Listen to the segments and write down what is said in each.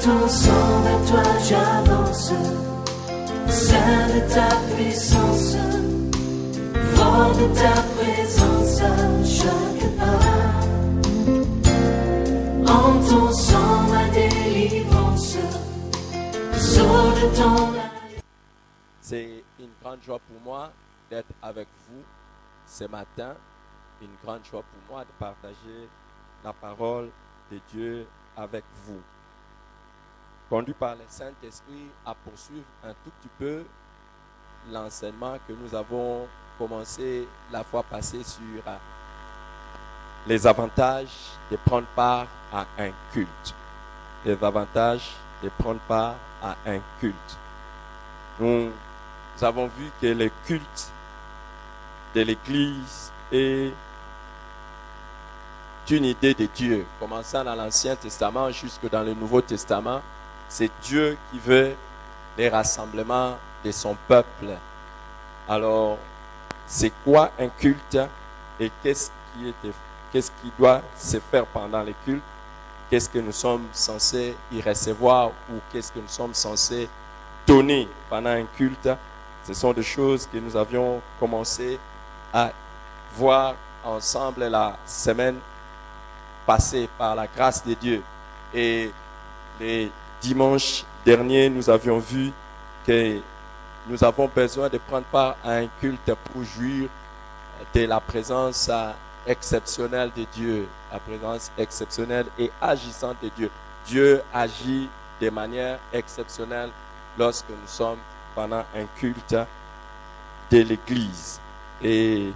ton sang, vers toi j'avance. Saint de ta puissance, fort de ta présence à chaque pas. En ton sang, ma délivrance, sors de ton âme. C'est une grande joie pour moi d'être avec vous ce matin. Une grande joie pour moi de partager la parole de Dieu avec vous. Conduit par le Saint-Esprit à poursuivre un tout petit peu l'enseignement que nous avons commencé la fois passée sur les avantages de prendre part à un culte. Les avantages de prendre part à un culte. Nous avons vu que le culte de l'Église est une idée de Dieu, commençant dans l'Ancien Testament jusque dans le Nouveau Testament. C'est Dieu qui veut les rassemblements de son peuple. Alors, c'est quoi un culte et qu'est-ce qui doit se faire pendant le culte? Qu'est-ce que nous sommes censés y recevoir ou qu'est-ce que nous sommes censés donner pendant un culte? Ce sont des choses que nous avions commencé à voir ensemble la semaine passée par la grâce de Dieu. Et les dimanche dernier, nous avions vu que nous avons besoin de prendre part à un culte pour jouir de la présence exceptionnelle de Dieu, la présence exceptionnelle et agissante de Dieu. Dieu agit de manière exceptionnelle lorsque nous sommes pendant un culte de l'Église. Et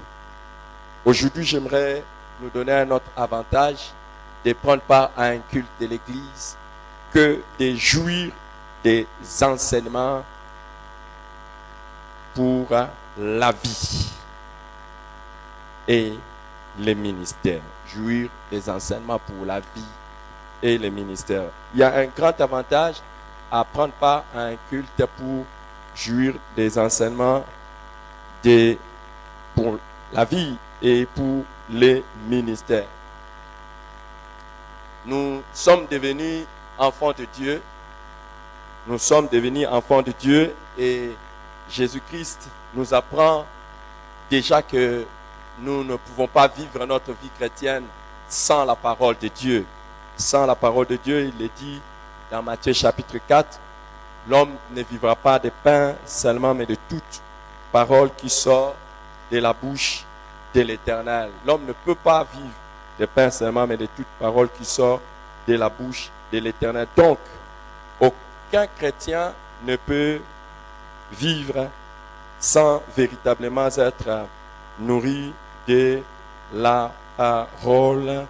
aujourd'hui, j'aimerais nous donner un autre avantage de prendre part à un culte de l'Église que de jouir des enseignements pour la vie et les ministères. Jouir des enseignements pour la vie et les ministères. Il y a un grand avantage à prendre part à un culte pour jouir des enseignements pour la vie et pour les ministères. Nous sommes devenus enfants de Dieu. Nous sommes devenus enfants de Dieu et Jésus-Christ nous apprend déjà que nous ne pouvons pas vivre notre vie chrétienne sans la parole de Dieu. Sans la parole de Dieu, il est dit dans Matthieu chapitre 4, l'homme ne vivra pas de pain seulement, mais de toute parole qui sort de la bouche de l'Éternel. L'homme ne peut pas vivre de pain seulement, mais de toute parole qui sort de la bouche de l'Éternel. Donc, aucun chrétien ne peut vivre sans véritablement être nourri de la parole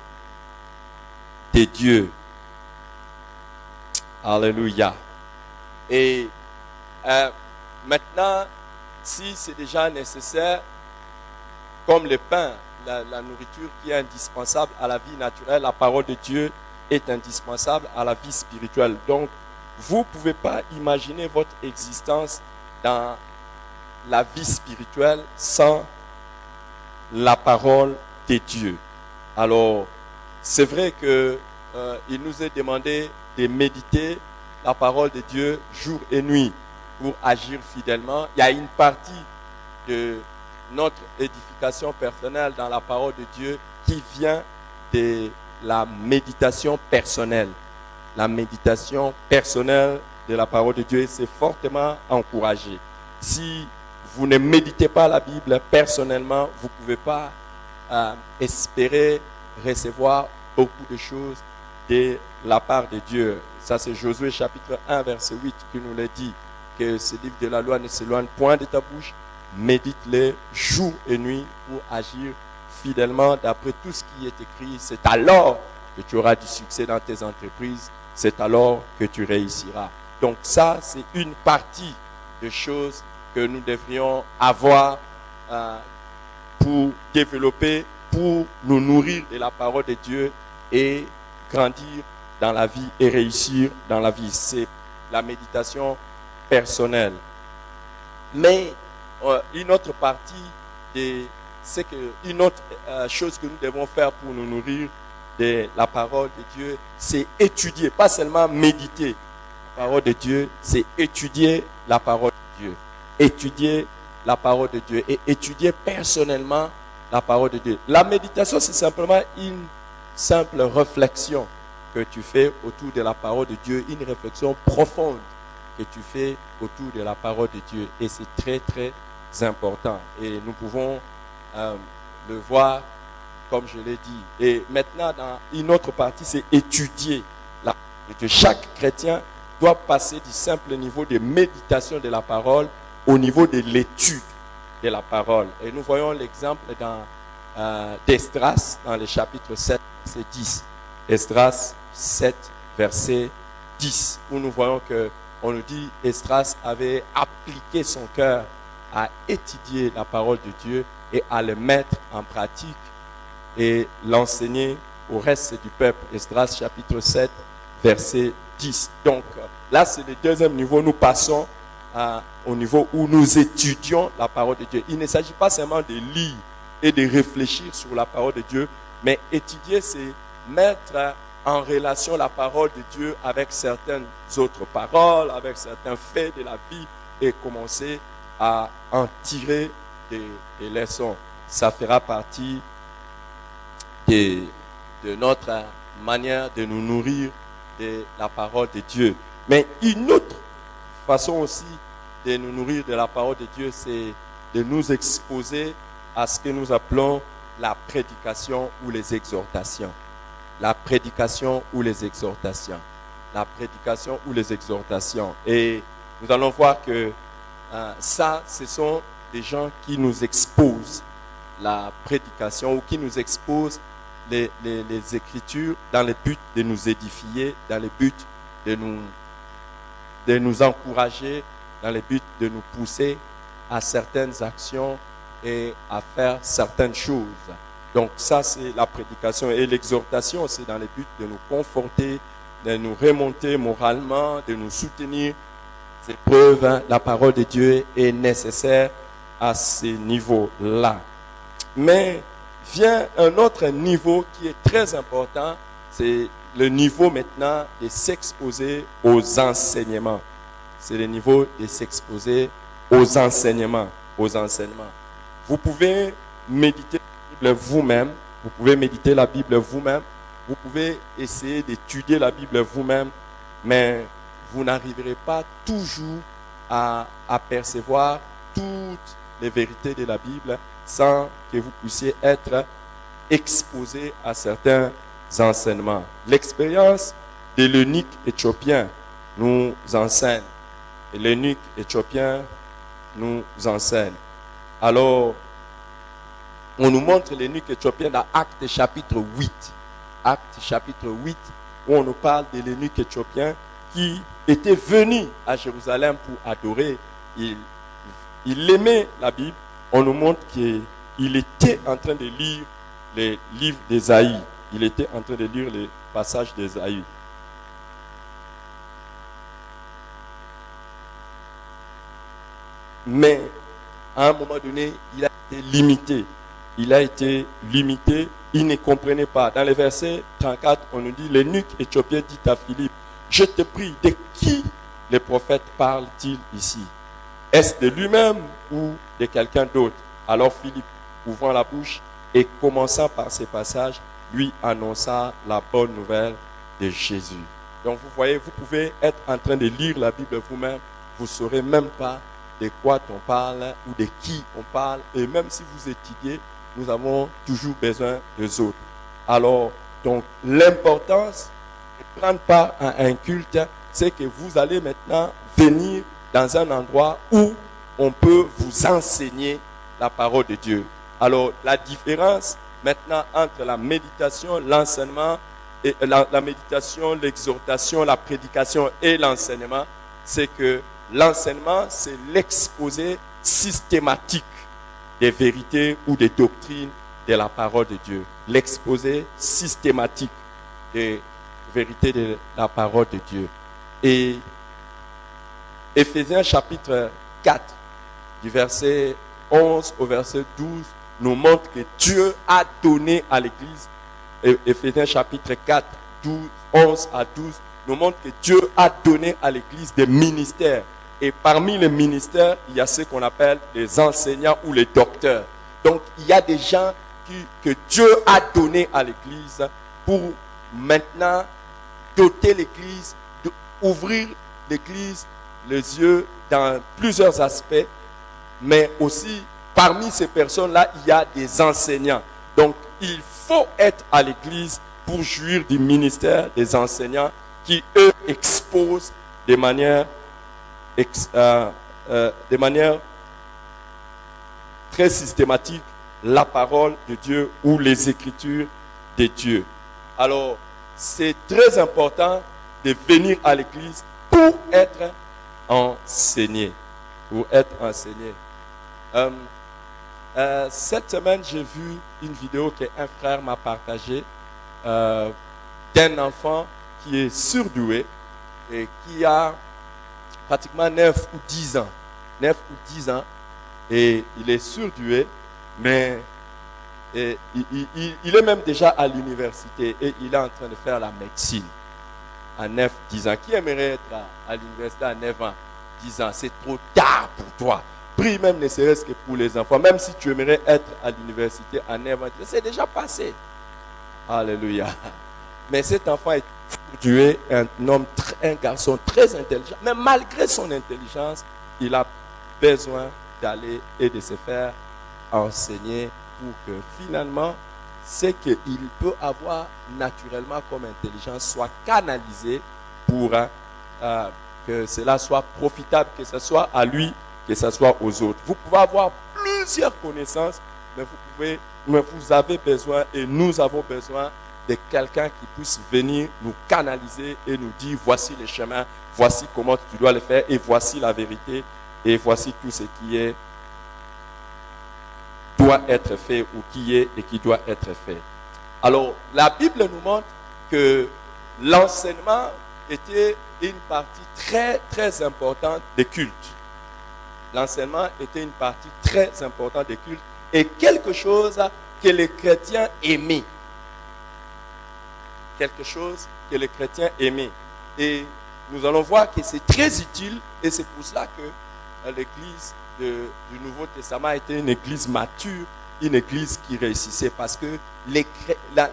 de Dieu. Alléluia. Et maintenant, si c'est déjà nécessaire, comme le pain, la nourriture qui est indispensable à la vie naturelle, la parole de Dieu est indispensable à la vie spirituelle. Donc, vous ne pouvez pas imaginer votre existence dans la vie spirituelle sans la parole de Dieu. Alors, c'est vrai que il nous est demandé de méditer la parole de Dieu jour et nuit pour agir fidèlement. Il y a une partie de notre édification personnelle dans la parole de Dieu qui vient de la méditation personnelle. La méditation personnelle de la parole de Dieu, c'est fortement encouragé. Si vous ne méditez pas la Bible personnellement, vous ne pouvez pas espérer recevoir beaucoup de choses de la part de Dieu. Ça, c'est Josué chapitre 1, verset 8 qui nous le dit, que ce livre de la loi ne s'éloigne point de ta bouche, médite-le jour et nuit pour agir fidèlement d'après tout ce qui est écrit. C'est alors que tu auras du succès dans tes entreprises, c'est alors que tu réussiras. Donc ça, c'est une partie de choses que nous devrions avoir pour développer, pour nous nourrir de la parole de Dieu et grandir dans la vie et réussir dans la vie. C'est la méditation personnelle. Mais une autre partie, c'est une autre chose que nous devons faire pour nous nourrir de la parole de Dieu, c'est étudier, pas seulement méditer, parole de Dieu, c'est étudier la parole de Dieu. Étudier la parole de Dieu et étudier personnellement la parole de Dieu. La méditation, c'est simplement une simple réflexion que tu fais autour de la parole de Dieu, une réflexion profonde que tu fais autour de la parole de Dieu. Et c'est très, très important. Et nous pouvons le voir, comme je l'ai dit. Et maintenant, dans une autre partie, c'est étudier la parole de Dieu. Chaque chrétien doit passer du simple niveau de méditation de la parole au niveau de l'étude de la parole. Et nous voyons l'exemple d'Esdras dans le chapitre 7, verset 10. Esdras 7, verset 10, où nous voyons que on nous dit Esdras avait appliqué son cœur à étudier la parole de Dieu et à le mettre en pratique et l'enseigner au reste du peuple. Esdras chapitre 7, verset 10. Donc là, c'est le deuxième niveau. Nous passons au niveau où nous étudions la parole de Dieu. Il ne s'agit pas seulement de lire et de réfléchir sur la parole de Dieu, mais étudier, c'est mettre en relation la parole de Dieu avec certaines autres paroles, avec certains faits de la vie et commencer à en tirer des leçons. Ça fera partie de notre manière de nous nourrir de la parole de Dieu. Mais une autre façon aussi de nous nourrir de la parole de Dieu, c'est de nous exposer à ce que nous appelons la prédication ou les exhortations. La prédication ou les exhortations. La prédication ou les exhortations. Et nous allons voir que ça, ce sont des gens qui nous exposent la prédication ou qui nous exposent les Écritures dans le but de nous édifier, dans le but de nous encourager, dans le but de nous pousser à certaines actions et à faire certaines choses. Donc ça, c'est la prédication. Et l'exhortation, c'est dans le but de nous conforter, de nous remonter moralement, de nous soutenir. Ces preuves, la parole de Dieu est nécessaire à ce niveau-là. Mais vient un autre niveau qui est très important, c'est le niveau maintenant de s'exposer aux enseignements. C'est le niveau de s'exposer aux enseignements. Aux enseignements. Vous pouvez méditer la Bible vous-même. Vous pouvez méditer la Bible vous-même. Vous pouvez essayer d'étudier la Bible vous-même. Mais vous n'arriverez pas toujours à apercevoir toutes les vérités de la Bible sans que vous puissiez être exposé à certains enseignements. L'expérience de l'eunuque éthiopien nous enseigne. Et l'eunuque éthiopien nous enseigne. Alors, on nous montre l'eunuque éthiopien dans Actes chapitre 8. Actes chapitre 8, où on nous parle de l'eunuque éthiopien qui était venu à Jérusalem pour adorer. Il aimait la Bible. On nous montre qu'il était en train de lire les livres d'Ésaïe. Il était en train de lire les passages d'Ésaïe. Mais à un moment donné, il a été limité. Il a été limité. Il ne comprenait pas. Dans le verset 34, on nous dit, l'eunuque éthiopien dit à Philippe, je te prie, de qui les prophètes parlent-ils ici? Est-ce de lui-même ou de quelqu'un d'autre? Alors Philippe, ouvrant la bouche et commençant par ces passages, lui annonça la bonne nouvelle de Jésus. Donc vous voyez, vous pouvez être en train de lire la Bible vous-même, vous ne saurez même pas de quoi on parle ou de qui on parle. Et même si vous étudiez, nous avons toujours besoin des autres. Alors, donc l'importance de prendre part à un culte, c'est que vous allez maintenant venir dans un endroit où on peut vous enseigner la parole de Dieu. Alors, la différence maintenant entre la méditation, l'enseignement, et la méditation, l'exhortation, la prédication et l'enseignement, c'est que l'enseignement, c'est l'exposé systématique des vérités ou des doctrines de la parole de Dieu. L'exposé systématique des vérités de la parole de Dieu. Et Éphésiens chapitre 4, du verset 11 au verset 12, nous montre que Dieu a donné à l'Église. Éphésiens chapitre 4, 11 à 12, nous montre que Dieu a donné à l'Église des ministères. Et parmi les ministères, il y a ce qu'on appelle les enseignants ou les docteurs. Donc, il y a des gens que Dieu a donné à l'Église pour maintenant doter l'Église, ouvrir l'Église les yeux dans plusieurs aspects. Mais aussi, parmi ces personnes-là, il y a des enseignants. Donc, il faut être à l'Église pour jouir du ministère des enseignants qui, eux, exposent de manière très systématique la parole de Dieu ou les Écritures de Dieu. Alors, c'est très important de venir à l'Église pour être enseigné. Pour être enseigné. Cette semaine, j'ai vu une vidéo qu'un frère m'a partagée d'un enfant qui est surdoué et qui a pratiquement 9 ou 10 ans. 9 ou 10 ans. Et il est surdoué, mais il est même déjà à l'université et il est en train de faire la médecine à 9, 10 ans. Qui aimerait être à l'université à 9 ans, 10 ans? C'est trop tard pour toi. Prie même ne serait-ce que pour les enfants. Même si tu aimerais être à l'université à 9 ans, c'est déjà passé. Alléluia. Mais cet enfant est surdoué, un garçon très intelligent. Mais malgré son intelligence, il a besoin d'aller et de se faire enseigner pour que finalement, ce qu'il peut avoir naturellement comme intelligence soit canalisé pour que cela soit profitable, que ce soit à lui, que ce soit aux autres. Vous pouvez avoir plusieurs connaissances, mais vous avez besoin et nous avons besoin de quelqu'un qui puisse venir nous canaliser et nous dire voici le chemin, voici comment tu dois le faire et voici la vérité et voici tout ce qui doit être fait ou qui est et qui doit être fait. Alors, la Bible nous montre que l'enseignement était une partie très, très importante des cultes. L'enseignement était une partie très importante des cultes et quelque chose que les chrétiens aimaient. Quelque chose que les chrétiens aimaient. Et nous allons voir que c'est très utile et c'est pour cela que l'église du Nouveau Testament était une église mature, une église qui réussissait parce que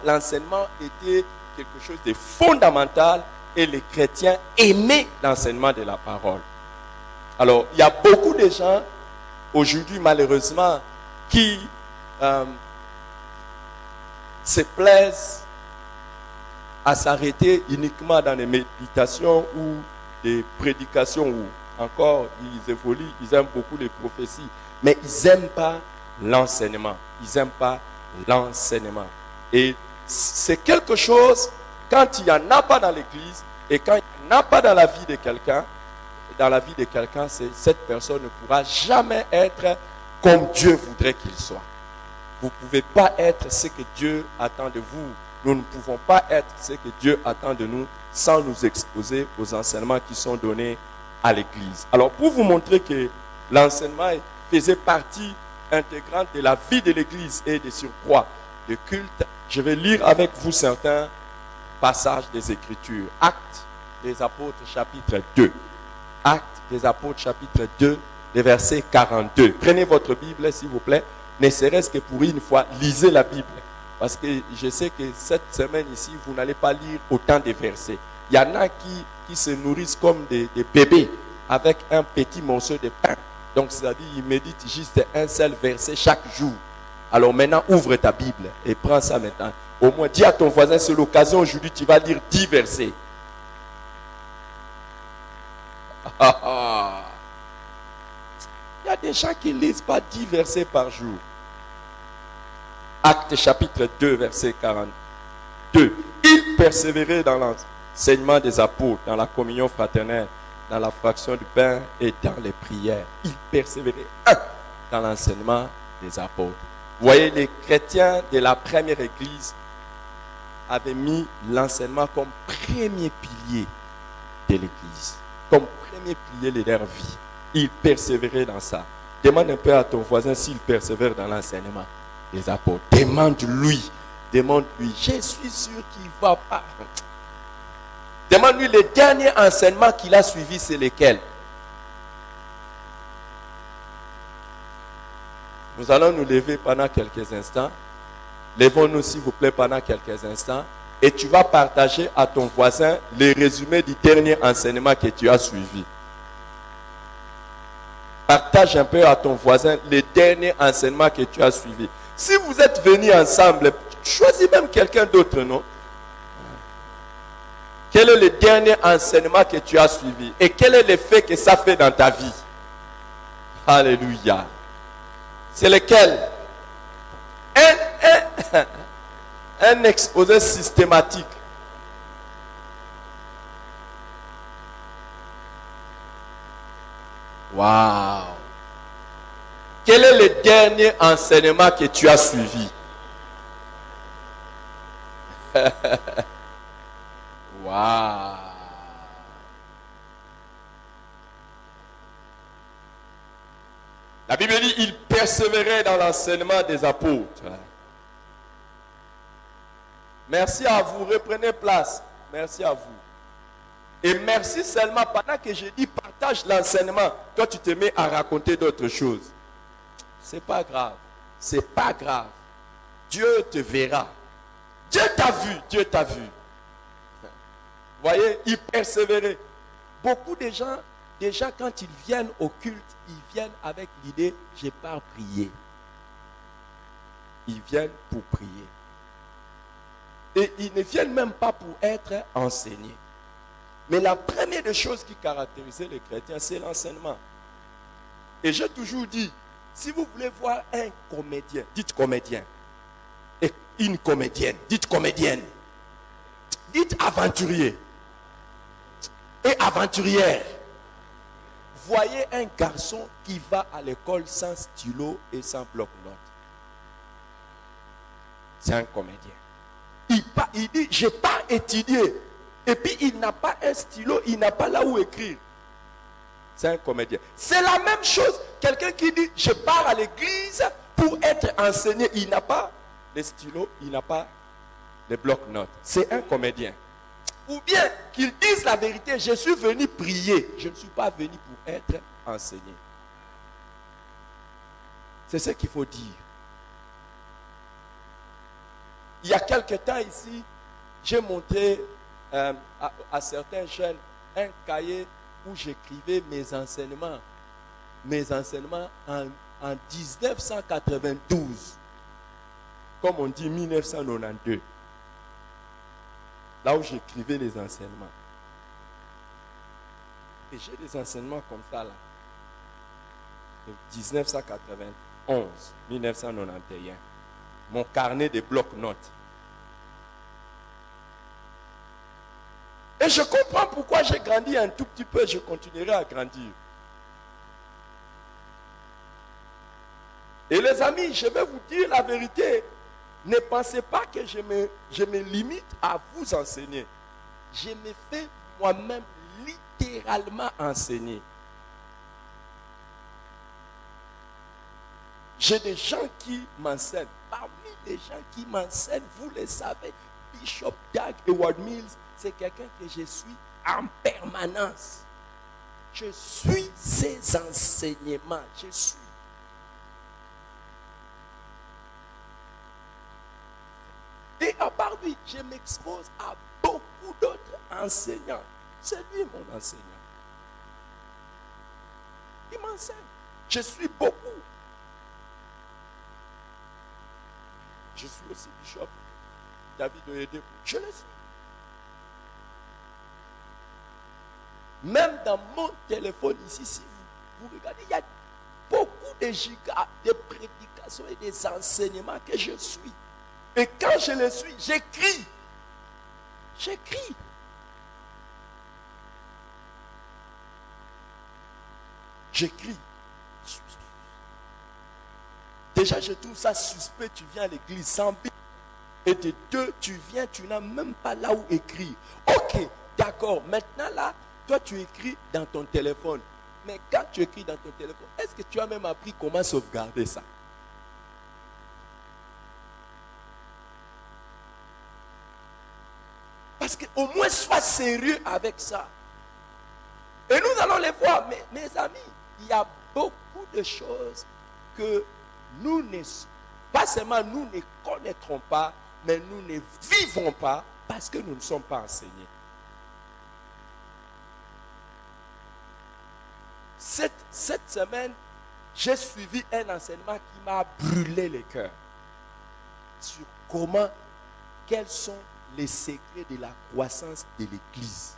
l'enseignement était quelque chose de fondamental et les chrétiens aimaient l'enseignement de la parole. Alors, il y a beaucoup de gens aujourd'hui, malheureusement, qui se plaisent à s'arrêter uniquement dans des méditations ou des prédications ou encore, ils évoluent, ils aiment beaucoup les prophéties, mais ils n'aiment pas l'enseignement. Ils n'aiment pas l'enseignement. Et c'est quelque chose, quand il n'y en a pas dans l'église et quand il n'y en a pas dans la vie de quelqu'un, cette personne ne pourra jamais être comme Dieu voudrait qu'il soit. Vous ne pouvez pas être ce que Dieu attend de vous. Nous ne pouvons pas être ce que Dieu attend de nous sans nous exposer aux enseignements qui sont donnés à l'église. Alors, pour vous montrer que l'enseignement faisait partie intégrante de la vie de l'église et de surcroît de culte, je vais lire avec vous certains passages des Écritures. Actes des Apôtres, chapitre 2. Actes des Apôtres, chapitre 2, le verset 42. Prenez votre Bible, s'il vous plaît. Ne serait-ce que pour une fois, lisez la Bible. Parce que je sais que cette semaine ici, vous n'allez pas lire autant de versets. Il y en a qui se nourrissent comme des bébés avec un petit morceau de pain. Donc, c'est-à-dire, ils méditent juste un seul verset chaque jour. Alors maintenant, ouvre ta Bible et prends ça maintenant. Au moins, dis à ton voisin, c'est l'occasion aujourd'hui, tu vas lire 10 versets. Il y a des gens qui ne lisent pas 10 versets par jour. Actes chapitre 2, verset 42. Ils persévéraient dans l'enseignement des apôtres, dans la communion fraternelle, dans la fraction du pain et dans les prières. Ils persévéraient dans l'enseignement des apôtres. Vous voyez, les chrétiens de la première église avaient mis l'enseignement comme premier pilier de l'église, comme premier pilier de leur vie. Ils persévéraient dans ça. Demande un peu à ton voisin s'il persévère dans l'enseignement des apôtres. Demande-lui. Je suis sûr qu'il ne va pas. Demande-lui les derniers enseignements qu'il a suivis, c'est lesquels? Nous allons nous lever pendant quelques instants. Levons-nous s'il vous plaît pendant quelques instants. Et tu vas partager à ton voisin les résumés du dernier enseignement que tu as suivi. Partage un peu à ton voisin les derniers enseignements que tu as suivis. Si vous êtes venus ensemble, choisis même quelqu'un d'autre, non? Quel est le dernier enseignement que tu as suivi? Et quel est l'effet que ça fait dans ta vie? Alléluia. C'est lequel? Un exposé systématique. Waouh! Quel est le dernier enseignement que tu as suivi? Waouh! La Bible dit, il persévérait dans l'enseignement des apôtres. Merci à vous, reprenez place. Merci à vous. Et merci seulement pendant que je dis partage l'enseignement, toi tu te mets à raconter d'autres choses. C'est pas grave. C'est pas grave. Dieu te verra. Dieu t'a vu. Dieu t'a vu. Voyez, il persévérait. Beaucoup de gens, déjà quand ils viennent au culte, ils viennent avec l'idée, je pars prier. Ils viennent pour prier. Et ils ne viennent même pas pour être enseignés. Mais la première des choses qui caractérisait les chrétiens, c'est l'enseignement. Et j'ai toujours dit, si vous voulez voir un comédien, dites comédien. Et une comédienne, dites comédienne. Dites aventurier. Et aventurière. Voyez un garçon qui va à l'école sans stylo et sans bloc-notes. C'est un comédien. Il dit, je n'ai pas étudié. Et puis il n'a pas un stylo, il n'a pas là où écrire. C'est un comédien. C'est la même chose. Quelqu'un qui dit, je pars à l'église pour être enseigné. Il n'a pas les stylos, il n'a pas les bloc-notes. C'est un comédien. Ou bien qu'il dise la vérité, je suis venu prier. Je ne suis pas venu pour être enseigné. C'est ce qu'il faut dire. Il y a quelque temps ici, j'ai montré à certains jeunes un cahier où j'écrivais mes enseignements en 1992, comme on dit 1992, là où j'écrivais les enseignements. Et j'ai des enseignements comme ça là, de 1991, 1991, mon carnet de bloc-notes. Et je comprends pourquoi j'ai grandi un tout petit peu, je continuerai à grandir. Et les amis, je vais vous dire la vérité. Ne pensez pas que je me limite à vous enseigner. Je me fais moi-même littéralement enseigner. J'ai des gens qui m'enseignent. Parmi les gens qui m'enseignent, vous le savez, Bishop Dag Heward Mills, c'est quelqu'un que je suis en permanence. Je suis ses enseignements. Je suis. Et à part lui, je m'expose à beaucoup d'autres enseignants. C'est lui mon enseignant. Il m'enseigne. Je suis beaucoup. Je suis aussi Bishop David Oyedebo. Je le suis. Même dans mon téléphone ici, si vous regardez, il y a beaucoup de gigas, de prédications et des enseignements que je suis. Et quand je les suis, j'écris. J'écris. J'écris. Déjà, je trouve ça suspect. Tu viens à l'église sans Bible. Et de deux, tu viens, tu n'as même pas là où écrire. Ok, d'accord. Maintenant là, toi tu écris dans ton téléphone. Mais quand tu écris dans ton téléphone, est-ce que tu as même appris comment sauvegarder ça? Parce qu'au moins, sois sérieux avec ça. Et nous allons les voir. Mais mes amis, il y a beaucoup de choses que nous ne, pas seulement nous ne connaîtrons pas, mais nous ne vivrons pas parce que nous ne sommes pas enseignés. Cette semaine, j'ai suivi un enseignement qui m'a brûlé le cœur sur comment, quels sont les secrets de la croissance de l'Église.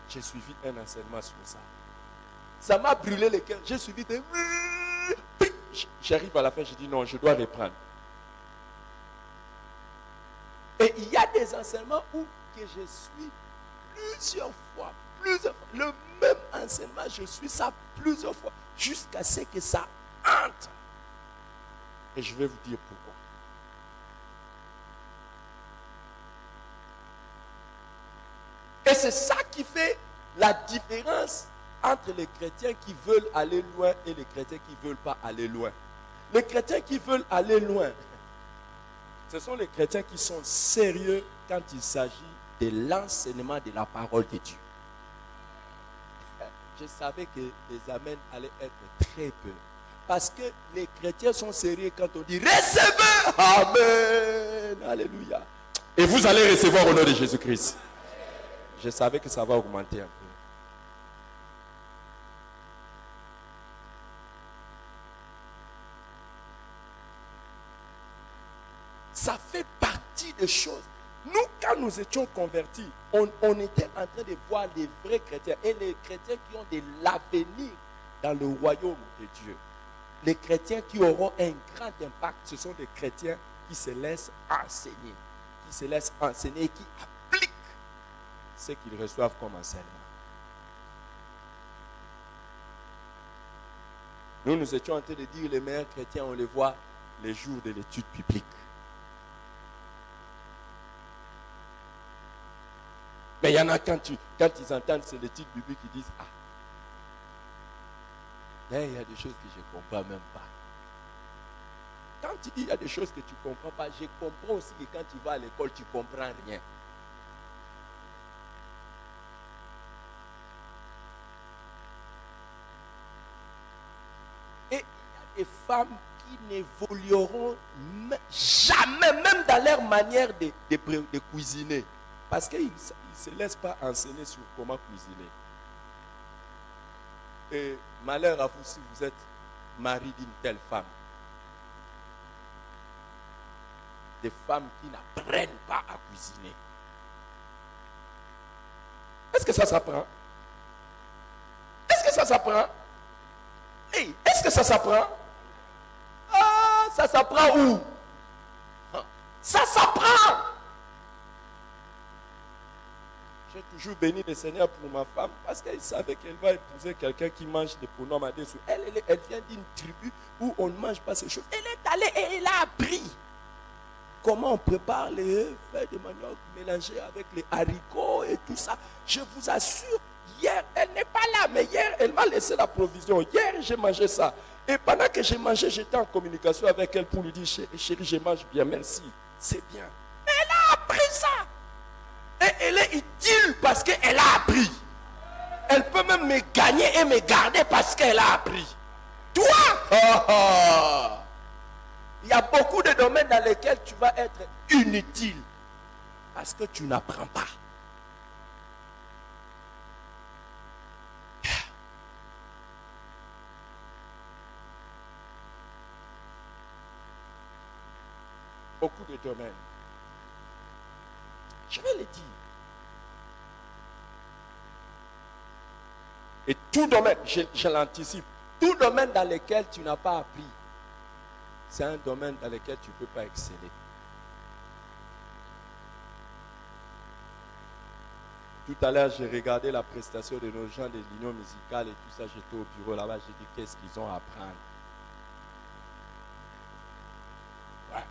J'ai suivi un enseignement sur ça. Ça m'a brûlé le cœur. J'ai suivi des... J'arrive à la fin, je dis non, je dois reprendre. Et il y a des enseignements où que je suis plusieurs fois. Le même enseignement, je suis ça plusieurs fois. Jusqu'à ce que ça entre. Et je vais vous dire pourquoi. Et c'est ça qui fait la différence entre les chrétiens qui veulent aller loin et les chrétiens qui ne veulent pas aller loin. Les chrétiens qui veulent aller loin, ce sont les chrétiens qui sont sérieux quand il s'agit de l'enseignement de la parole de Dieu. Je savais que les amens allaient être très peu. Parce que les chrétiens sont sérieux quand on dit recevez. Amen. Alléluia. Et vous allez recevoir au nom de Jésus-Christ. Je savais que ça va augmenter un peu. Ça fait partie des choses. Nous, quand nous étions convertis, on était en train de voir les vrais chrétiens et les chrétiens qui ont de l'avenir dans le royaume de Dieu. Les chrétiens qui auront un grand impact, ce sont des chrétiens qui se laissent enseigner, et qui appliquent ce qu'ils reçoivent comme enseignement. Nous étions en train de dire les meilleurs chrétiens, on les voit les jours de l'étude biblique. Mais il y en a quand ils entendent c'est l'étude biblique, ils disent ah, mais il y a des choses que je ne comprends même pas. Quand tu dis il y a des choses que tu ne comprends pas, je comprends aussi que quand tu vas à l'école, tu ne comprends rien. Et il y a des femmes qui n'évolueront jamais, même dans leur manière de cuisiner. Parce qu'ils ne se laissent pas enseigner sur comment cuisiner. Et malheur à vous si vous êtes mari d'une telle femme. Des femmes qui n'apprennent pas à cuisiner. Est-ce que ça s'apprend? Est-ce que ça s'apprend? Hey, est-ce que ça s'apprend? Ah, ça s'apprend où? Ça s'apprend! J'ai toujours béni le Seigneur pour ma femme parce qu'elle savait qu'elle va épouser quelqu'un qui mange des pronoms à dessous. Elle vient d'une tribu où on ne mange pas ces choses. Elle est allée et elle a appris comment on prépare les feuilles de manioc mélangées avec les haricots et tout ça. Je vous assure, hier, elle n'est pas là, mais hier, elle m'a laissé la provision. Hier, j'ai mangé ça. Et pendant que j'ai mangé, j'étais en communication avec elle pour lui dire, chérie, je mange bien, merci. C'est bien. Elle a appris ça. Et elle est utile parce qu'elle a appris. Elle peut même me gagner et me garder parce qu'elle a appris. Toi, il y a beaucoup de domaines dans lesquels tu vas être inutile parce que tu n'apprends pas. Beaucoup de domaines. Je vais le dire. Et tout domaine, je l'anticipe, tout domaine dans lequel tu n'as pas appris, c'est un domaine dans lequel tu ne peux pas exceller. Tout à l'heure, j'ai regardé la prestation de nos gens de l'union musicale et tout ça. J'étais au bureau là-bas, j'ai dit qu'est-ce qu'ils ont à apprendre. Ouais.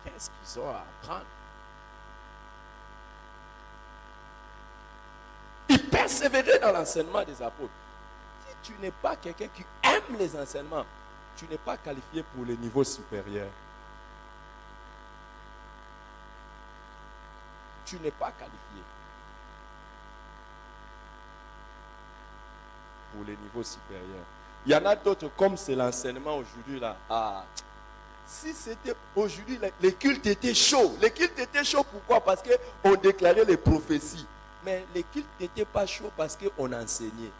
Qu'est-ce qu'ils ont à apprendre? Ils persévéraient dans l'enseignement des apôtres. Si tu n'es pas quelqu'un qui aimes les enseignements, tu n'es pas qualifié pour le niveau supérieur. Tu n'es pas qualifié pour le niveau supérieur. Il y en a d'autres, comme c'est l'enseignement aujourd'hui là. Si c'était aujourd'hui, les cultes étaient chauds. Les cultes étaient chauds pourquoi? Parce qu'on déclarait les prophéties. Mais les cultes n'étaient pas chauds parce qu'on enseignait.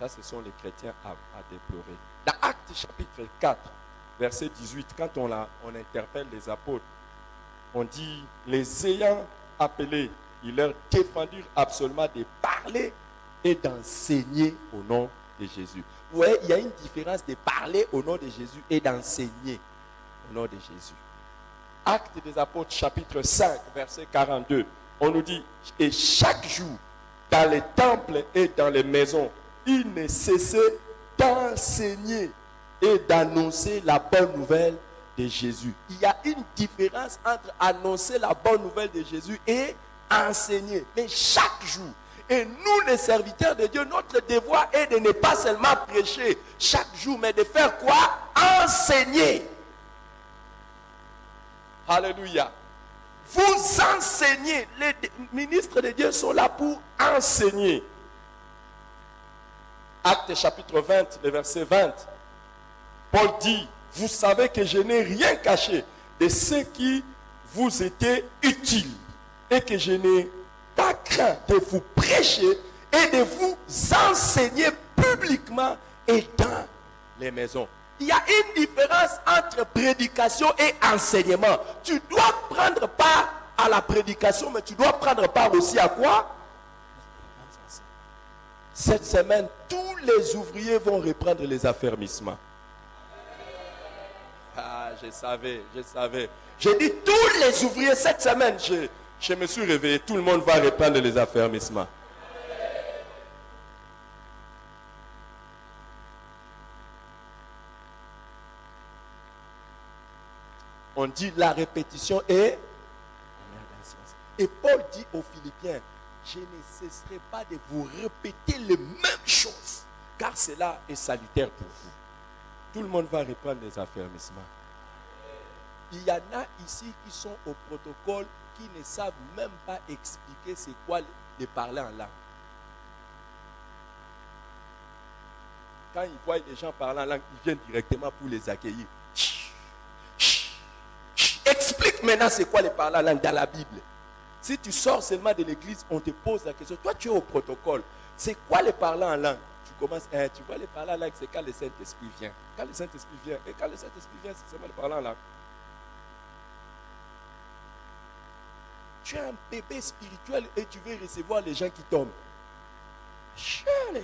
Ça, ce sont les chrétiens à déplorer. Dans Actes chapitre 4, verset 18, quand on interpelle les apôtres, on dit, les ayant appelés, ils leur défendirent absolument de parler et d'enseigner au nom de Jésus. Vous voyez, il y a une différence de parler au nom de Jésus et d'enseigner au nom de Jésus. Actes des apôtres, chapitre 5, verset 42, on nous dit, et chaque jour, dans les temples et dans les maisons, ils ne cessaient d'enseigner et d'annoncer la bonne nouvelle de Jésus. Il y a une différence entre annoncer la bonne nouvelle de Jésus et enseigner. Mais chaque jour, et nous les serviteurs de Dieu, notre devoir est de ne pas seulement prêcher chaque jour, mais de faire quoi? Enseigner. Alléluia. Vous enseignez. Les ministres de Dieu sont là pour enseigner. Actes chapitre 20, le verset 20. Paul dit, vous savez que je n'ai rien caché de ce qui vous était utile et que je n'ai pas craint de vous prêcher et de vous enseigner publiquement et dans les maisons. Il y a une différence entre prédication et enseignement. Tu dois prendre part à la prédication, mais tu dois prendre part aussi à quoi? Cette semaine, tous les ouvriers vont reprendre les affermissements. Je savais. J'ai dit tous les ouvriers cette semaine, je me suis réveillé, tout le monde va reprendre les affermissements. On dit la répétition est. Et Paul dit aux Philippiens, je ne cesserai pas de vous répéter les mêmes choses, car cela est salutaire pour vous. Tout le monde va reprendre les affermissements. Il y en a ici qui sont au protocole, qui ne savent même pas expliquer c'est quoi les parler en langue. Quand ils voient les gens parler en langue, ils viennent directement pour les accueillir. Explique maintenant c'est quoi les parler en langue dans la Bible. Si tu sors seulement de l'église, on te pose la question. Toi, tu es au protocole. C'est quoi les parler en langue? Tu commences, tu vois les parler en langue, c'est quand le Saint-Esprit vient. Quand le Saint-Esprit vient, et quand le Saint-Esprit vient, c'est seulement les parler en langue. Tu es un bébé spirituel et tu veux recevoir les gens qui tombent. Chérie.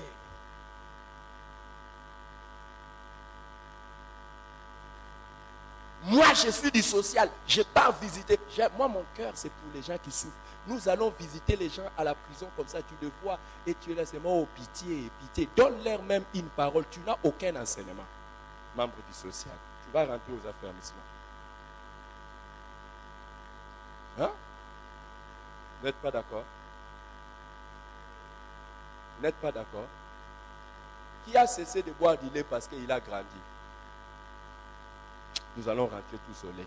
Moi, je suis du social. Je pars visiter. Moi, mon cœur, c'est pour les gens qui souffrent. Nous allons visiter les gens à la prison comme ça. Tu le vois et tu es là seulement, oh pitié, pitié. Donne-leur même une parole. Tu n'as aucun enseignement. Membre du social. Tu vas rentrer aux affermissements. Hein? Vous n'êtes pas d'accord? Vous n'êtes pas d'accord? Qui a cessé de boire du lait parce qu'il a grandi? Nous allons rentrer tous au lait.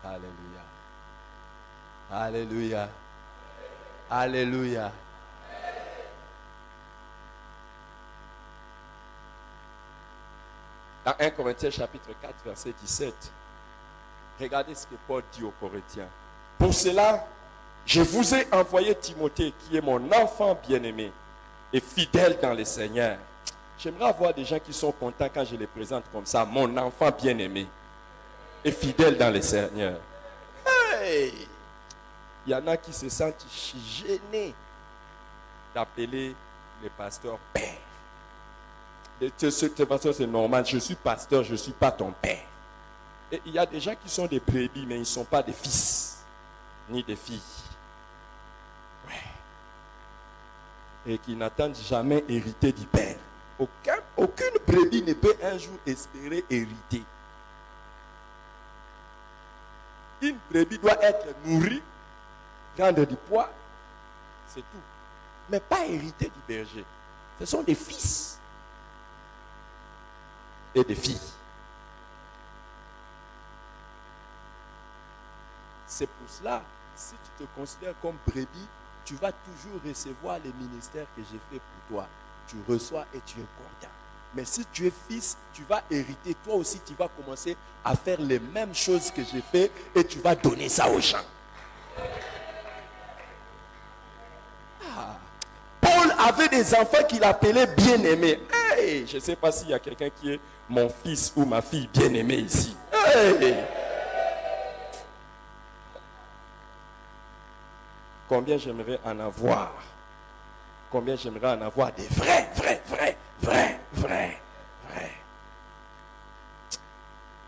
Alléluia. Alléluia. Alléluia. Dans 1 Corinthiens chapitre 4 verset 17, regardez ce que Paul dit aux Corinthiens. Pour cela, je vous ai envoyé Timothée, qui est mon enfant bien-aimé et fidèle dans le Seigneur. J'aimerais avoir des gens qui sont contents quand je les présente comme ça. Mon enfant bien-aimé et fidèle dans le Seigneur. Hey! Il y en a qui se sentent gênés d'appeler les pasteurs père. Ce pasteur, c'est normal. Je suis pasteur, je ne suis pas ton père. Et il y a des gens qui sont des brebis, mais ils ne sont pas des fils, ni des filles. Et qui n'attendent jamais hériter du père. Aucune brebis ne peut un jour espérer hériter. brebis doit être nourrie, prendre du poids, c'est tout. Mais pas hériter du berger. Ce sont des fils et des filles. C'est pour cela, si tu te considères comme brebis, tu vas toujours recevoir les ministères que j'ai fait pour toi. Tu reçois et tu es content. Mais si tu es fils, tu vas hériter. Toi aussi, tu vas commencer à faire les mêmes choses que j'ai fait et tu vas donner ça aux gens. Paul avait des enfants qu'il appelait bien-aimés. Hey, je ne sais pas s'il y a quelqu'un qui est mon fils ou ma fille bien-aimée ici. Hey. Combien j'aimerais en avoir? Combien j'aimerais en avoir des vrais.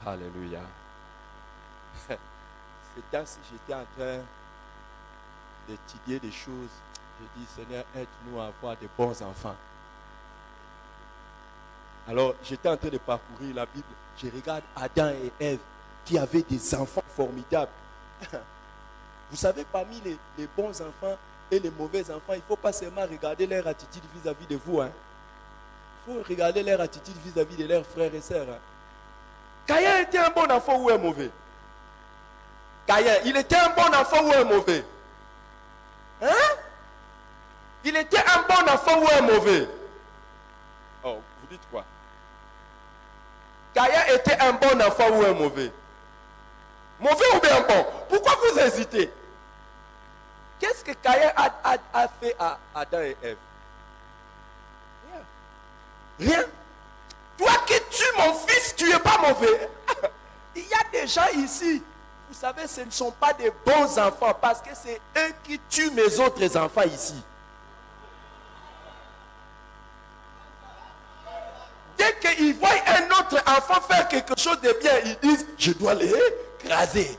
Alléluia. C'est quand si j'étais en train d'étudier des choses, je dis Seigneur, aide-nous à avoir de bons enfants. Alors j'étais en train de parcourir la Bible, je regarde Adam et Ève qui avaient des enfants formidables. Vous savez, parmi les bons enfants et les mauvais enfants, il ne faut pas seulement regarder leur attitude vis-à-vis de vous. Il faut regarder leur attitude vis-à-vis de leurs frères et sœurs. Caïn était un bon enfant ou un mauvais? Caïn, il était un bon enfant ou un mauvais? Il était un bon enfant ou un mauvais? Oh, vous dites quoi? Caïn était un bon enfant ou un mauvais? Mauvais ou bien bon? Pourquoi vous hésitez? Qu'est-ce que Caïn a fait à Adam et Ève? Rien. Toi qui tues mon fils, tu n'es pas mauvais. Il y a des gens ici, vous savez, ce ne sont pas des bons enfants parce que c'est eux qui tuent mes autres enfants ici. Dès qu'ils voient un autre enfant faire quelque chose de bien, ils disent, je dois l'écraser.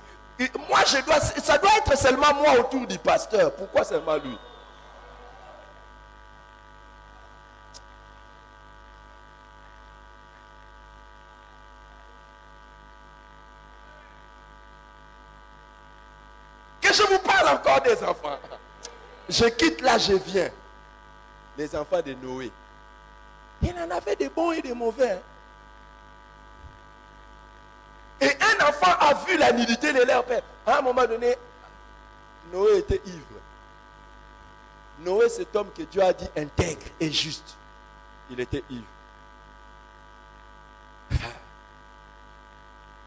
Moi, ça doit être seulement moi autour du pasteur. Pourquoi seulement lui? Que je vous parle encore des enfants. Je quitte là, je viens. Les enfants de Noé. Il en avait des bons et des mauvais. Et un enfant a vu la nudité de leur père. À un moment donné, Noé était ivre. Noé, cet homme que Dieu a dit intègre et juste. Il était ivre. Il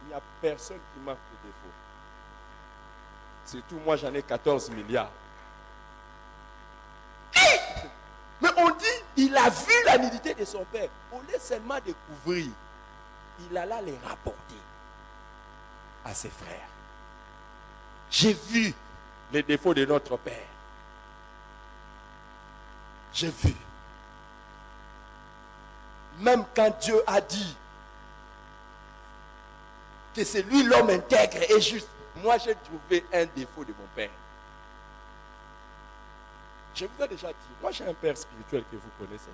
n'y a personne qui marque le défaut. Surtout moi, j'en ai 14 milliards. Mais on dit, il a vu la nudité de son père. Au lieu seulement de couvrir, il alla les rapporter à ses frères. J'ai vu les défauts de notre père. J'ai vu. Même quand Dieu a dit que c'est lui l'homme intègre et juste, moi j'ai trouvé un défaut de mon père. Je vous ai déjà dit, moi j'ai un père spirituel que vous connaissez.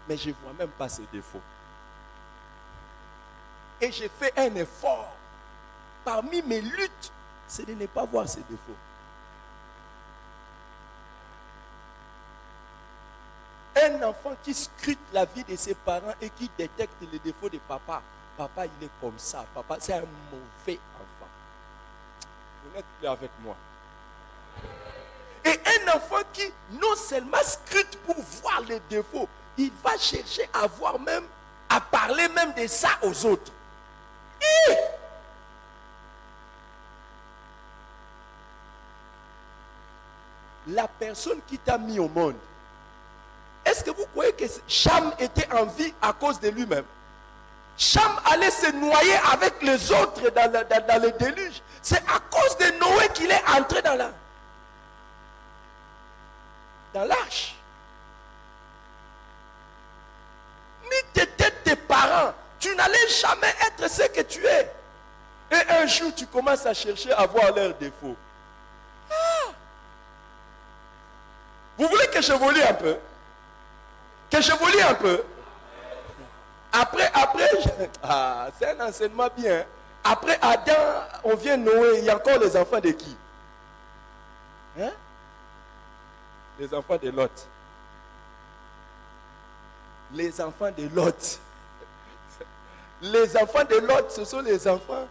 Mais je ne vois même pas ses défauts. Et j'ai fait un effort. Parmi mes luttes, c'est de ne pas voir ses défauts. Un enfant qui scrute la vie de ses parents et qui détecte les défauts de papa. Papa, il est comme ça. Papa, c'est un mauvais enfant. Vous n'êtes plus avec moi. Et un enfant qui non seulement scrute pour voir les défauts, il va chercher à voir même, à parler même de ça aux autres. Et la personne qui t'a mis au monde, est-ce que vous croyez que Cham était en vie à cause de lui-même? Cham allait se noyer avec les autres dans le déluge. C'est à cause de Noé qu'il est entré dans l'arche. Ni t'étais tes parents, tu n'allais jamais être ce que tu es. Et un jour, tu commences à chercher à voir leurs défauts. Vous voulez que je vous lis un peu? Que je vous lis un peu? Après, c'est un enseignement bien. Après Adam, on vient Noé. Il y a encore les enfants de qui? Hein? Les enfants de Lot. Les enfants de Lot. Les enfants de Lot, ce sont les enfants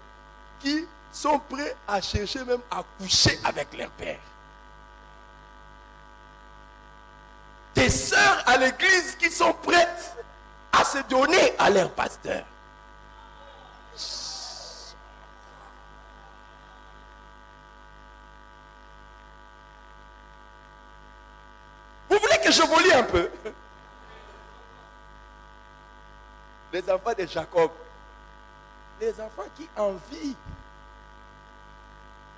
qui sont prêts à chercher même à coucher avec leur père. Des sœurs à l'église qui sont prêtes à se donner à leur pasteur. Vous voulez que je vous lis un peu? Les enfants de Jacob. Les enfants qui envient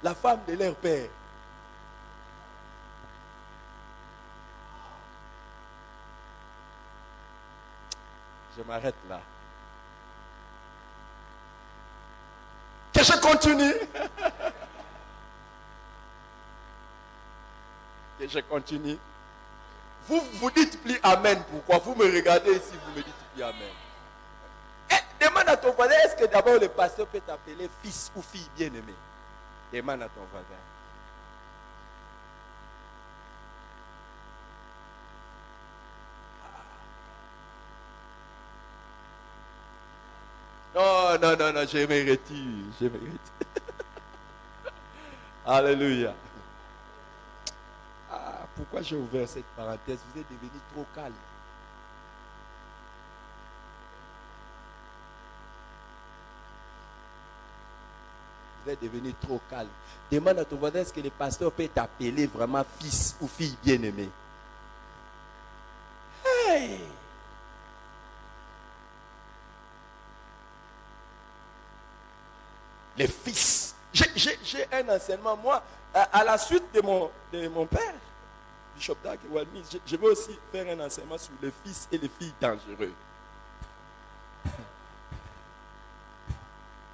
la femme de leur père. Je m'arrête là. Que je continue? Que je continue? Vous dites plus Amen. Pourquoi? Vous me regardez ici, vous me dites plus Amen. Et demande à ton voisin, est-ce que d'abord le pasteur peut t'appeler fils ou fille bien-aimée? Demande à ton voisin. Non, je me retire. Alléluia. Pourquoi j'ai ouvert cette parenthèse? Vous êtes devenu trop calme. Vous êtes devenu trop calme. Demande à ton voisin, est-ce que le pasteur peut t'appeler vraiment fils ou fille bien-aimée? Hey! Les fils. J'ai un enseignement, moi, à la suite de mon père, Bishop Dag et Walmi, je vais aussi faire un enseignement sur les fils et les filles dangereux.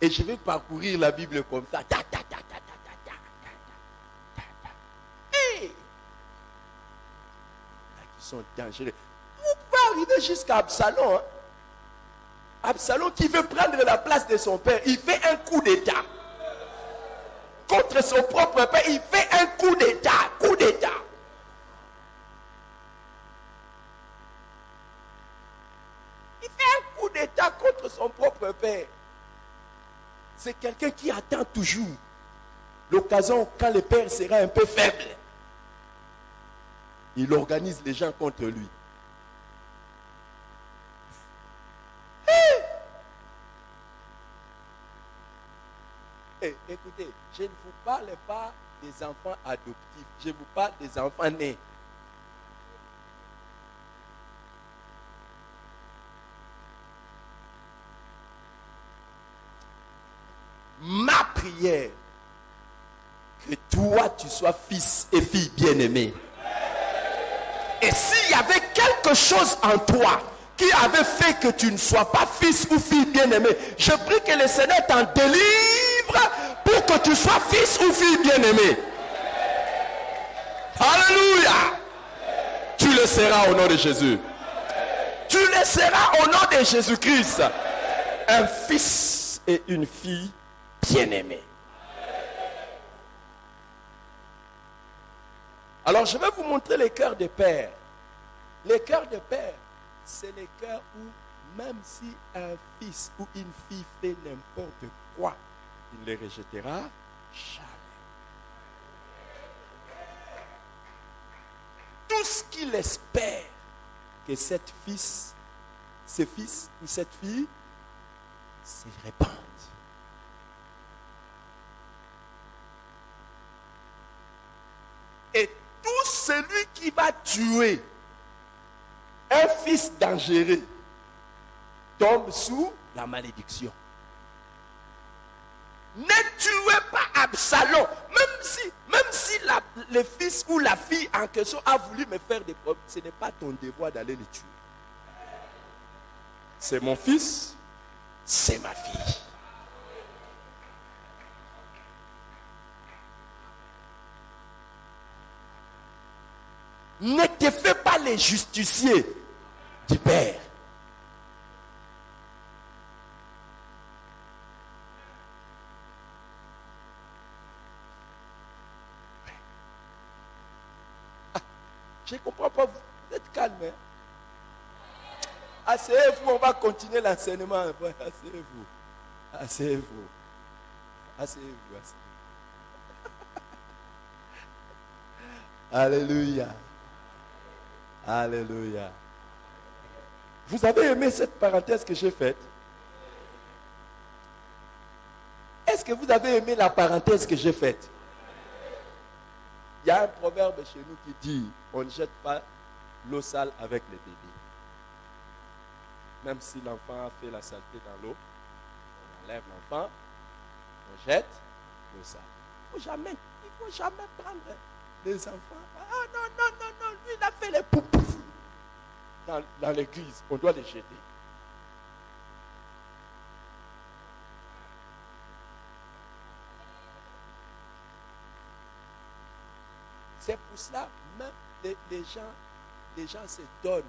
Et je vais parcourir la Bible comme ça. Hey! Qui sont dangereux. Vous pouvez arriver jusqu'à Absalom. Hein? Absalom qui veut prendre la place de son père, il fait un coup d'état. Contre son propre père, il fait un coup d'état. Coup d'état. Il fait un coup d'état contre son propre père. C'est quelqu'un qui attend toujours l'occasion quand le père sera un peu faible. Il organise les gens contre lui. Écoutez, je ne vous parle pas des enfants adoptifs, je vous parle des enfants nés. Ma prière, que toi tu sois fils et fille bien-aimés. Et s'il y avait quelque chose en toi qui avait fait que tu ne sois pas fils ou fille bien-aimée, je prie que le Seigneur t'en délivre pour que tu sois fils ou fille bien-aimée. Alléluia. Tu le seras au nom de Jésus. Tu le seras au nom de Jésus-Christ. Un fils et une fille bien-aimés. Alors je vais vous montrer les cœurs des pères. Les cœurs des pères, c'est les cœurs où même si un fils ou une fille fait n'importe quoi, il ne les rejettera jamais. Tout ce qu'il espère que ce fils ou cette fille se répande. Et tout celui qui va tuer un fils dangereux tombe sous la malédiction. Ne tuez pas Absalom. Même si le fils ou la fille en question a voulu me faire des problèmes, ce n'est pas ton devoir d'aller le tuer. C'est mon fils, c'est ma fille. Ne te fais pas les justiciers du Père. Je ne comprends pas, vous êtes calme. Hein? Asseyez-vous, on va continuer l'enseignement. Asseyez-vous. Asseyez-vous. Asseyez-vous. Alléluia. Alléluia. Vous avez aimé cette parenthèse que j'ai faite? Est-ce que vous avez aimé la parenthèse que j'ai faite? Il y a un proverbe chez nous qui dit, on ne jette pas l'eau sale avec les bébés. Même si l'enfant a fait la saleté dans l'eau, on enlève l'enfant, on jette l'eau sale. Il ne faut jamais prendre les enfants. Ah non, lui il a fait les poupous. Dans l'église, on doit les jeter. C'est pour cela, même les gens se donnent.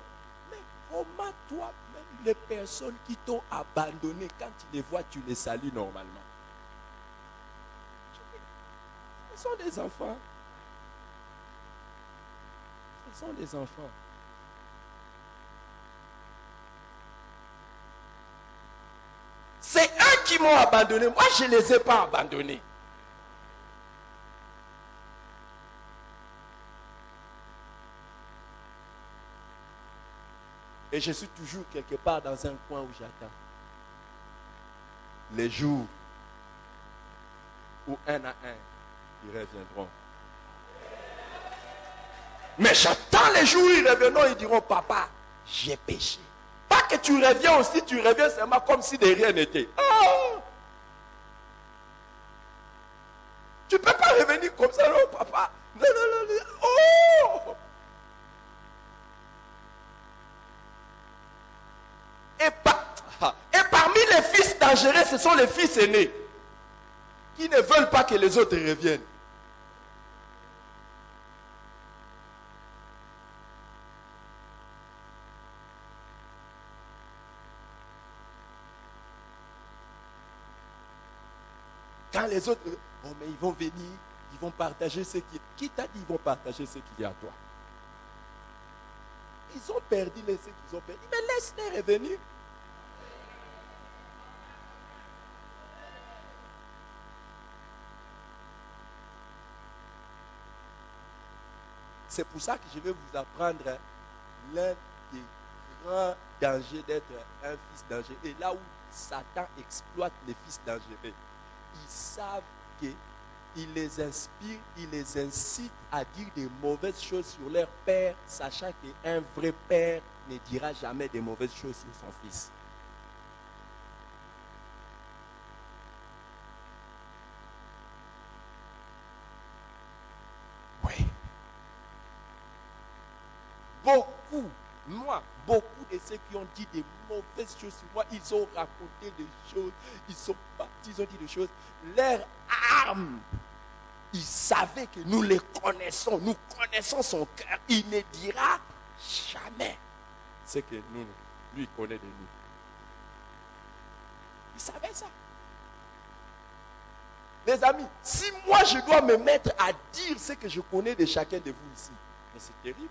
Mais comment toi-même, les personnes qui t'ont abandonné, quand tu les vois, tu les salues normalement? Ce sont des enfants. Ce sont des enfants. C'est eux qui m'ont abandonné. Moi, je ne les ai pas abandonnés. Et je suis toujours quelque part dans un coin où j'attends les jours où un à un, ils reviendront. Mais j'attends les jours où ils reviendront, ils diront, papa, j'ai péché. Pas que tu reviens aussi, tu reviens seulement comme si de rien n'était. Oh! Tu ne peux pas revenir comme ça, non, papa. Non. Oh! Et parmi les fils dangereux, ce sont les fils aînés qui ne veulent pas que les autres reviennent. Quand les autres, oh mais ils vont venir, ils vont partager ce qui t'a dit ils vont partager ce qu'il y a à toi. Ils ont perdu ce qu'ils ont perdu, mais laisse-les revenir. C'est pour ça que je vais vous apprendre l'un des grands dangers d'être un fils dangereux. Et là où Satan exploite les fils dangereux, ils savent qu'il les inspire, il les incite à dire des mauvaises choses sur leur père, sachant qu'un vrai père ne dira jamais des mauvaises choses sur son fils. Oui. Beaucoup de ceux qui ont dit des mauvaises choses sur moi, ils ont raconté des choses, ils sont partis, ils ont dit des choses. Leur âme, ils savaient que nous les connaissons, nous connaissons son cœur. Il ne dira jamais ce que lui connaît de nous. Ils savaient ça. Les amis, si moi je dois me mettre à dire ce que je connais de chacun de vous ici, mais c'est terrible.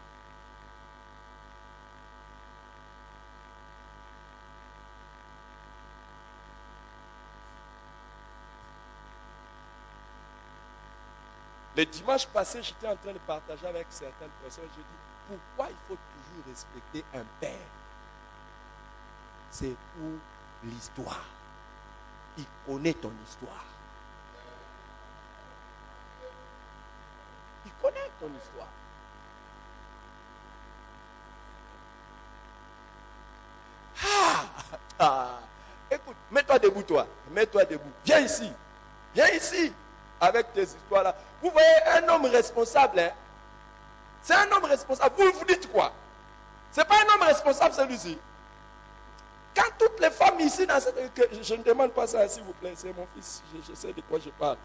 Le dimanche passé, j'étais en train de partager avec certaines personnes. Je dis, pourquoi il faut toujours respecter un père? C'est pour l'histoire. Il connaît ton histoire. Il connaît ton histoire. Écoute, mets-toi debout, toi. Mets-toi debout. Viens ici. Viens ici. Avec tes histoires-là. Vous voyez un homme responsable. Hein? C'est un homme responsable. Vous dites quoi? C'est pas un homme responsable celui-ci. Quand toutes les femmes ici, je ne demande pas ça s'il vous plaît, c'est mon fils, je sais de quoi je parle.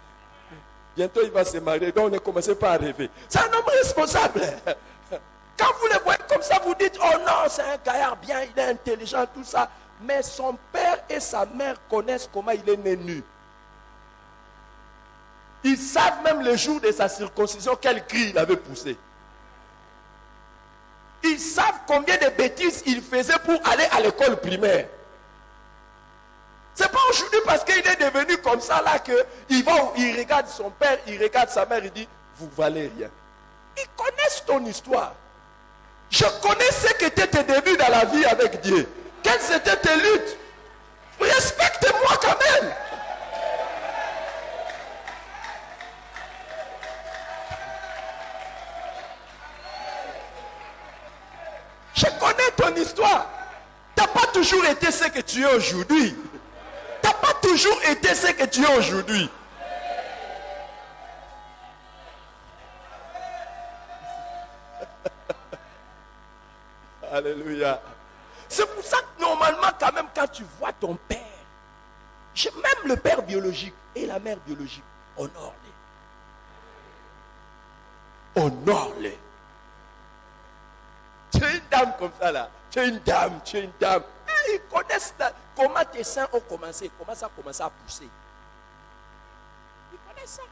Bientôt il va se marier, donc ne commencez pas à rêver. C'est un homme responsable. Quand vous le voyez comme ça, vous dites, oh non, c'est un gaillard bien, il est intelligent, tout ça. Mais son père et sa mère connaissent comment il est né nu. Ils savent même le jour de sa circoncision quel cri il avait poussé. Ils savent combien de bêtises il faisait pour aller à l'école primaire. C'est pas aujourd'hui parce qu'il est devenu comme ça là que il regarde son père, il regarde sa mère, il dit vous valez rien. Ils connaissent ton histoire. Je connais ce que étaient tes débuts dans la vie avec Dieu. Quelles étaient tes luttes? Respecte-moi quand même. Je connais ton histoire. Tu n'as pas toujours été ce que tu es aujourd'hui. Tu n'as pas toujours été ce que tu es aujourd'hui. Alléluia. C'est pour ça que normalement, quand même, quand tu vois ton père, même le père biologique et la mère biologique, honore-les. Honore-les. Tu es une dame comme ça là. Tu es une dame. Et ils connaissent comment tes seins ont commencé, comment ça a commencé à pousser. Ils connaissent ça.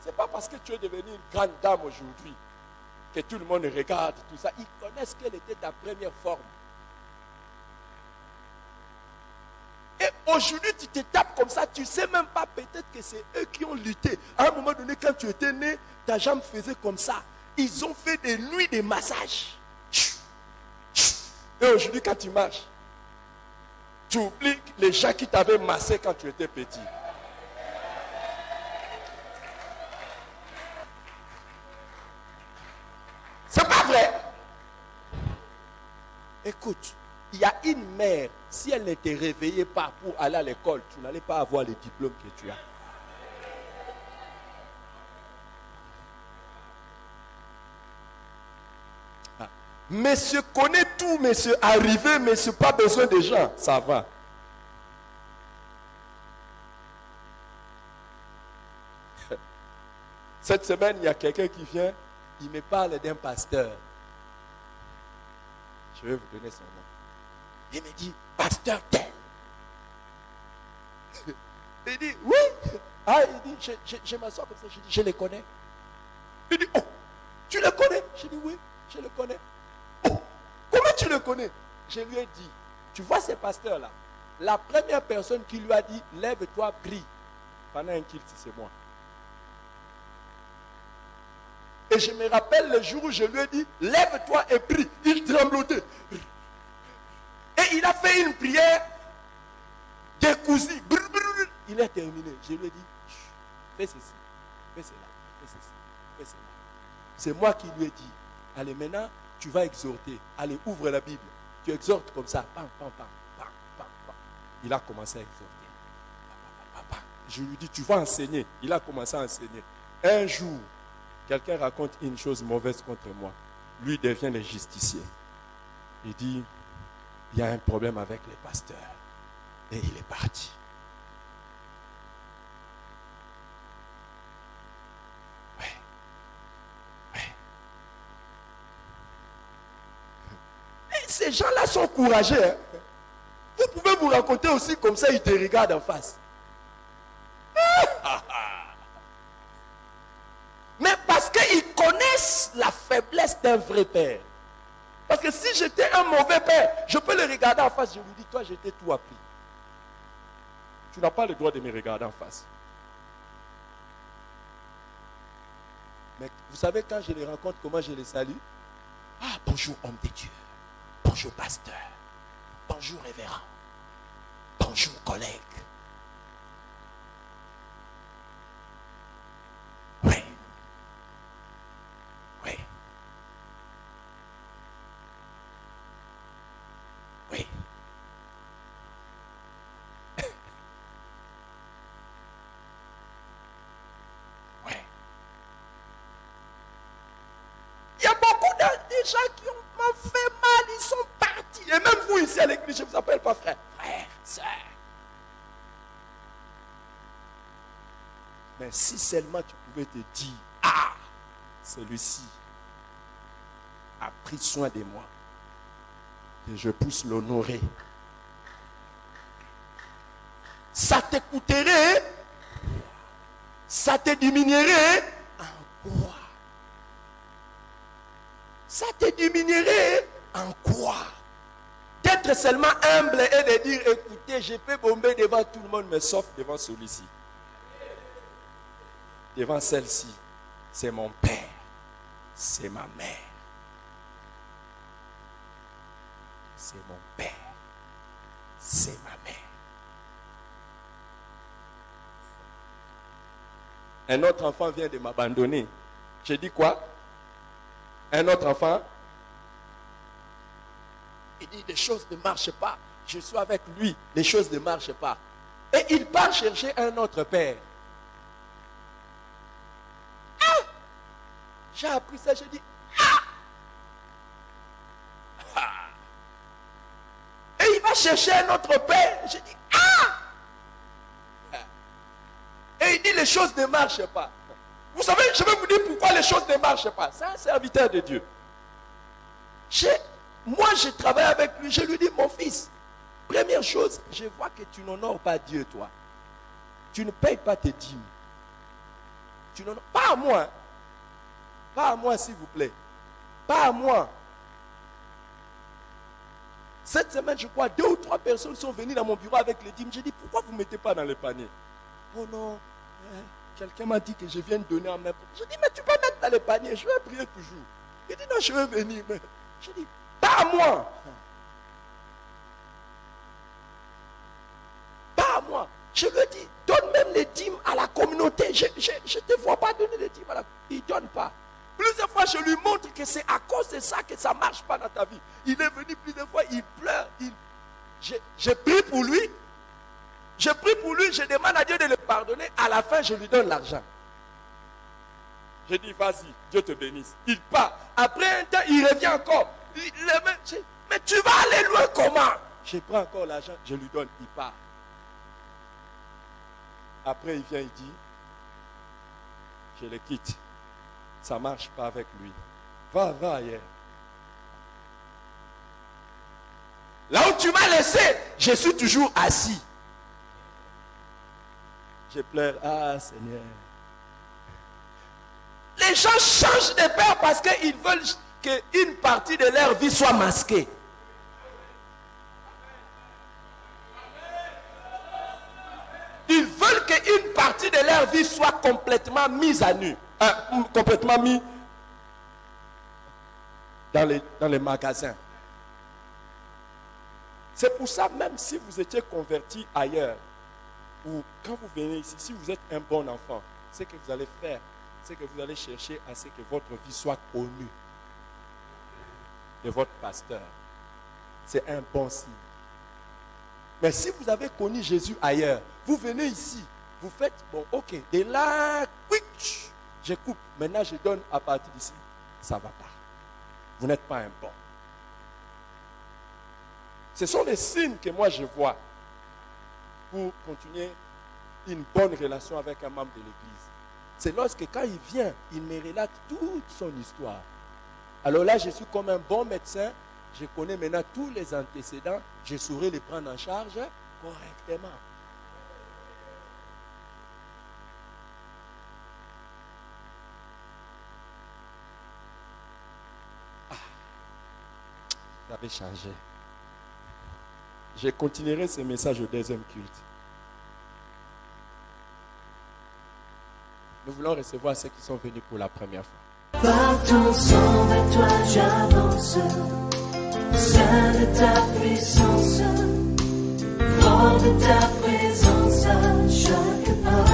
C'est pas parce que tu es devenu une grande dame aujourd'hui que tout le monde regarde tout ça. Ils connaissent quelle était ta première forme. Et aujourd'hui, tu te tapes comme ça, tu ne sais même pas peut-être que c'est eux qui ont lutté. À un moment donné, quand tu étais né, ta jambe faisait comme ça. Ils ont fait des nuits de massage. Et aujourd'hui, quand tu marches, tu oublies les gens qui t'avaient massé quand tu étais petit. C'est pas vrai. Écoute, il y a une mère, si elle ne te réveillait pas pour aller à l'école, tu n'allais pas avoir le diplôme que tu as. Monsieur connaît tout, monsieur arrivé, monsieur pas besoin de gens, ça va. Cette semaine, il y a quelqu'un qui vient, il me parle d'un pasteur. Je vais vous donner son nom. Il me dit, pasteur tel. Il dit, oui. Ah, il dit, je m'assois comme ça, je dis, je le connais. Il dit, oh, tu le connais? Je dis, oui, je le connais. Oh, comment tu le connais? Je lui ai dit, tu vois ces pasteurs-là, la première personne qui lui a dit, lève-toi, prie, pendant un culte, c'est moi. Et je me rappelle le jour où je lui ai dit, lève-toi et prie. Il tremblotait. Et il a fait une prière décousue. Il a terminé. Je lui ai dit, fais ceci, fais cela, fais ceci, fais cela. C'est moi qui lui ai dit, allez maintenant, tu vas exhorter. Allez, ouvre la Bible. Tu exhortes comme ça. Pam, pam, pam, pam, pam, pam. Il a commencé à exhorter. Pam, pam, pam, pam. Je lui ai dit, tu vas enseigner. Il a commencé à enseigner. Un jour, quelqu'un raconte une chose mauvaise contre moi. Lui devient le justicier. Il dit, il y a un problème avec les pasteurs. Et il est parti. Ouais. Ouais. Et ces gens-là sont courageux. Hein? Vous pouvez vous raconter aussi comme ça, ils te regardent en face. Mais parce qu'ils connaissent la faiblesse d'un vrai père. Parce que si j'étais un mauvais père, je peux le regarder en face, je lui dis, toi, je t'ai tout appris. Tu n'as pas le droit de me regarder en face. Mais vous savez, quand je les rencontre, comment je les salue? Ah, bonjour, homme de Dieu. Bonjour, pasteur. Bonjour, révérend. Bonjour, collègue. Oui. Oui. Oui. Oui. Il y a beaucoup de gens qui m'ont fait mal, ils sont partis. Et même vous ici à l'église, je ne vous appelle pas frère. Frère, sœur. Mais si seulement tu pouvais te dire, ah, celui-ci a pris soin de moi, et je puisse l'honorer. Ça te coûterait, ça te diminuerait en quoi? Ça te diminuerait en quoi? D'être seulement humble et de dire, écoutez, je peux bomber devant tout le monde, mais sauf devant celui-ci. Devant celle-ci, c'est mon père, c'est ma mère. C'est mon père, c'est ma mère. Un autre enfant vient de m'abandonner. J'ai dit quoi? Un autre enfant, il dit les choses ne marchent pas. Je suis avec lui, les choses ne marchent pas. Et il part chercher un autre père. Ah! J'ai appris ça, j'ai dit, et il va chercher un autre père. J'ai dit, et il dit, les choses ne marchent pas. Vous savez, je vais vous dire pourquoi les choses ne marchent pas. C'est un serviteur de Dieu. Moi, je travaille avec lui. Je lui dis, mon fils, première chose, je vois que tu n'honores pas Dieu, toi. Tu ne payes pas tes dîmes. Tu n'honores pas à moi. Pas à moi, s'il vous plaît. Pas à moi. Cette semaine, je crois, 2 ou 3 personnes sont venues dans mon bureau avec les dîmes. J'ai dit, pourquoi vous ne mettez pas dans les paniers? Oh non, quelqu'un m'a dit que je viens de donner en main. J'ai dit, mais tu peux mettre dans les paniers, je vais prier toujours. Il dit, non, je vais venir. Mais j'ai dit, pas à moi. Pas à moi. Je lui ai dit, donne même les dîmes à la communauté. Je ne te vois pas donner les dîmes à la communauté. Il ne donne pas. Plusieurs fois, je lui montre que c'est à cause de ça que ça ne marche pas dans ta vie. Il est venu plusieurs fois, il pleure. Je prie pour lui. Je prie pour lui, je demande à Dieu de le pardonner. À la fin, je lui donne l'argent. Je dis, vas-y, Dieu te bénisse. Il part. Après un temps, il revient encore. Mais tu vas aller loin comment? Je prends encore l'argent, je lui donne, il part. Après, il vient, il dit, je le quitte. Ça ne marche pas avec lui. Va ailleurs. Là où tu m'as laissé, je suis toujours assis. Je pleure. Ah, Seigneur. Les gens changent de père parce qu'ils veulent qu'une partie de leur vie soit masquée. Ils veulent qu'une partie de leur vie soit complètement mise à nu. Complètement mis dans les magasins. C'est pour ça, même si vous étiez converti ailleurs, ou quand vous venez ici, si vous êtes un bon enfant, ce que vous allez faire, c'est que vous allez chercher à ce que votre vie soit connue de votre pasteur. C'est un bon signe. Mais si vous avez connu Jésus ailleurs, vous venez ici, vous faites, bon, ok, de là, quick, je coupe, maintenant je donne à partir d'ici, ça ne va pas. Vous n'êtes pas un bon. Ce sont les signes que moi je vois pour continuer une bonne relation avec un membre de l'église. C'est lorsque quand il vient, il me relate toute son histoire. Alors là, je suis comme un bon médecin, je connais maintenant tous les antécédents, je saurais les prendre en charge correctement. Ça avait changé. Je continuerai ce message au deuxième culte. Nous voulons recevoir ceux qui sont venus pour la première fois. Par ton sang, vers toi j'avance, saint de ta puissance, fort de ta présence à chaque pas.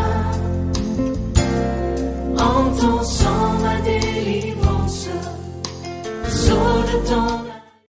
En ton sang, ma délivrance, sceau de ton